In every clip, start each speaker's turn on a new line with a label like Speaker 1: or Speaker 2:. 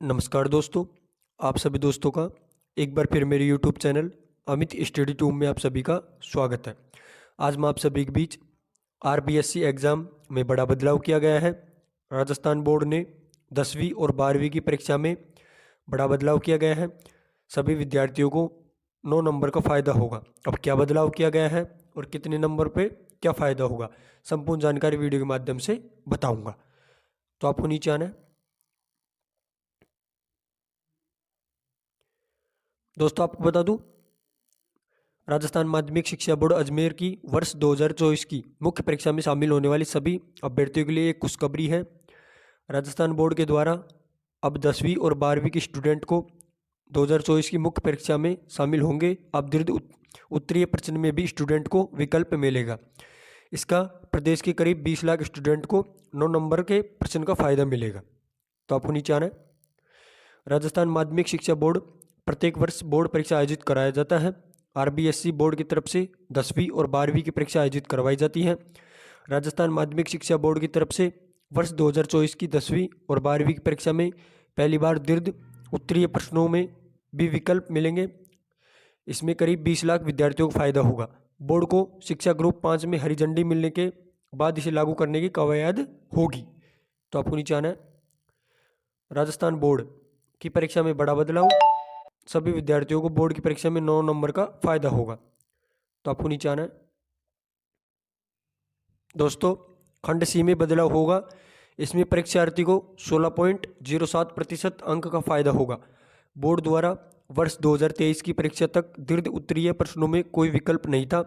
Speaker 1: नमस्कार दोस्तों, आप सभी दोस्तों का एक बार फिर मेरे YouTube channel Amit study tube में आप सभी का स्वागत है। आज मैं आप सभी के बीच RBSC एग्ज़ाम में बड़ा बदलाव किया गया है। राजस्थान बोर्ड ने 10वीं और 12वीं की परीक्षा में बड़ा बदलाव किया गया है। सभी विद्यार्थियों को 9 नंबर का फ़ायदा होगा। अब क्या बदलाव किया गया है और कितने नंबर पे क्या फ़ायदा होगा, संपूर्ण जानकारी वीडियो के माध्यम से बताऊँगा। तो आपको नीचे आना है। दोस्तों आपको बता दूं, राजस्थान माध्यमिक शिक्षा बोर्ड अजमेर की वर्ष 2024 की मुख्य परीक्षा में शामिल होने वाली सभी अभ्यर्थियों के लिए एक खुशखबरी है। राजस्थान बोर्ड के द्वारा अब 10वीं और 12वीं के स्टूडेंट को 2024 की मुख्य परीक्षा में शामिल होंगे। अब दीर्घ उत्तरीय प्रश्न में भी स्टूडेंट को विकल्प मिलेगा। इसका प्रदेश के करीब 20 लाख स्टूडेंट को 9 नंबर के प्रश्न का फ़ायदा मिलेगा। तो आपको नीचे आना है। राजस्थान माध्यमिक शिक्षा बोर्ड प्रत्येक वर्ष बोर्ड परीक्षा आयोजित कराया जाता है। RBSC बोर्ड की तरफ से 10वीं और 12वीं की परीक्षा आयोजित करवाई जाती है। राजस्थान माध्यमिक शिक्षा बोर्ड की तरफ से वर्ष 2024 की 10वीं और 12वीं की परीक्षा में पहली बार दीर्घ उत्तरीय प्रश्नों में भी विकल्प मिलेंगे। इसमें करीब 20 लाख विद्यार्थियों को फायदा होगा। बोर्ड को शिक्षा ग्रुप 5 में हरी झंडी मिलने के बाद इसे लागू करने की कवायद होगी। तो आपको नीचे आना है। राजस्थान बोर्ड की परीक्षा में बड़ा बदलाव, सभी विद्यार्थियों को बोर्ड की परीक्षा में 9 नंबर का फायदा होगा। तो आपको नीचे आना है। दोस्तों खंड सी में बदलाव होगा। इसमें परीक्षार्थी को 16.07% अंक का फायदा होगा। बोर्ड द्वारा वर्ष 2023 की परीक्षा तक दीर्घ उत्तरीय प्रश्नों में कोई विकल्प नहीं था।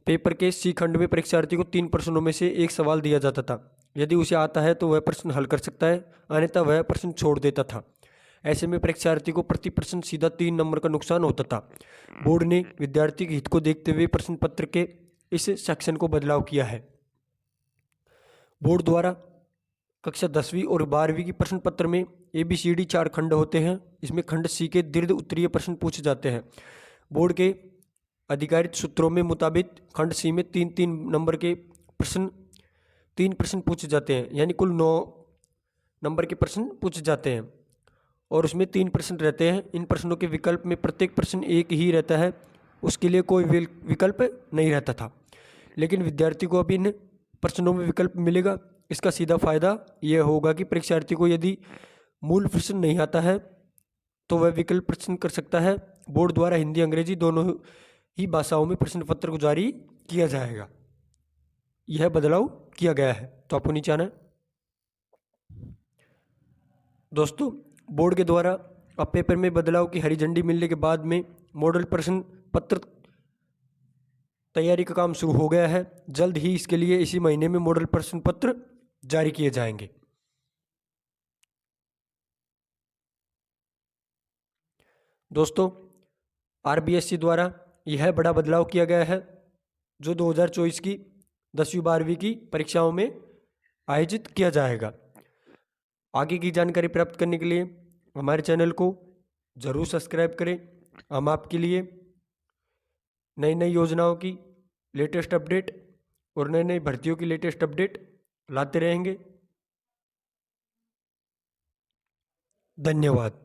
Speaker 1: पेपर के सी खंड में परीक्षार्थी को 3 प्रश्नों में से एक सवाल दिया जाता था। यदि उसे आता है तो वह प्रश्न हल कर सकता है, अन्यथा वह प्रश्न छोड़ देता था। ऐसे में परीक्षार्थी को प्रति प्रश्न सीधा 3 नंबर का नुकसान होता था। बोर्ड ने विद्यार्थी के हित को देखते हुए प्रश्न पत्र के इस सेक्शन को बदलाव किया है। बोर्ड द्वारा कक्षा 10वीं और 12वीं की प्रश्न पत्र में ABCD 4 खंड होते हैं। इसमें खंड सी के दीर्घ उत्तरीय प्रश्न पूछे जाते हैं। बोर्ड के अधिकारित सूत्रों में मुताबिक खंड सी में 3 नंबर के प्रश्न 3 प्रश्न पूछे जाते हैं, यानी कुल 9 नंबर के प्रश्न पूछे जाते हैं और उसमें 3 प्रश्न रहते हैं। इन प्रश्नों के विकल्प में प्रत्येक प्रश्न एक ही रहता है, उसके लिए कोई विकल्प नहीं रहता था। लेकिन विद्यार्थी को अब इन प्रश्नों में विकल्प मिलेगा। इसका सीधा फायदा यह होगा कि परीक्षार्थी को यदि मूल प्रश्न नहीं आता है तो वह विकल्प प्रश्न कर सकता है। बोर्ड द्वारा हिंदी अंग्रेजी दोनों ही भाषाओं में प्रश्न पत्र को जारी किया जाएगा। यह बदलाव किया गया है। तो आपको नीचे आना है। दोस्तों बोर्ड के द्वारा अब पेपर में बदलाव की हरी झंडी मिलने के बाद में मॉडल प्रश्न पत्र तैयारी का काम शुरू हो गया है। जल्द ही इसके लिए इसी महीने में मॉडल प्रश्न पत्र जारी किए जाएंगे। दोस्तों RBSC द्वारा यह बड़ा बदलाव किया गया है जो 2024 की 10वीं 12वीं की परीक्षाओं में आयोजित किया जाएगा। आगे की जानकारी प्राप्त करने के लिए हमारे चैनल को ज़रूर सब्सक्राइब करें। हम आपके लिए नई नई योजनाओं की लेटेस्ट अपडेट और नई नई भर्तियों की लेटेस्ट अपडेट लाते रहेंगे। धन्यवाद।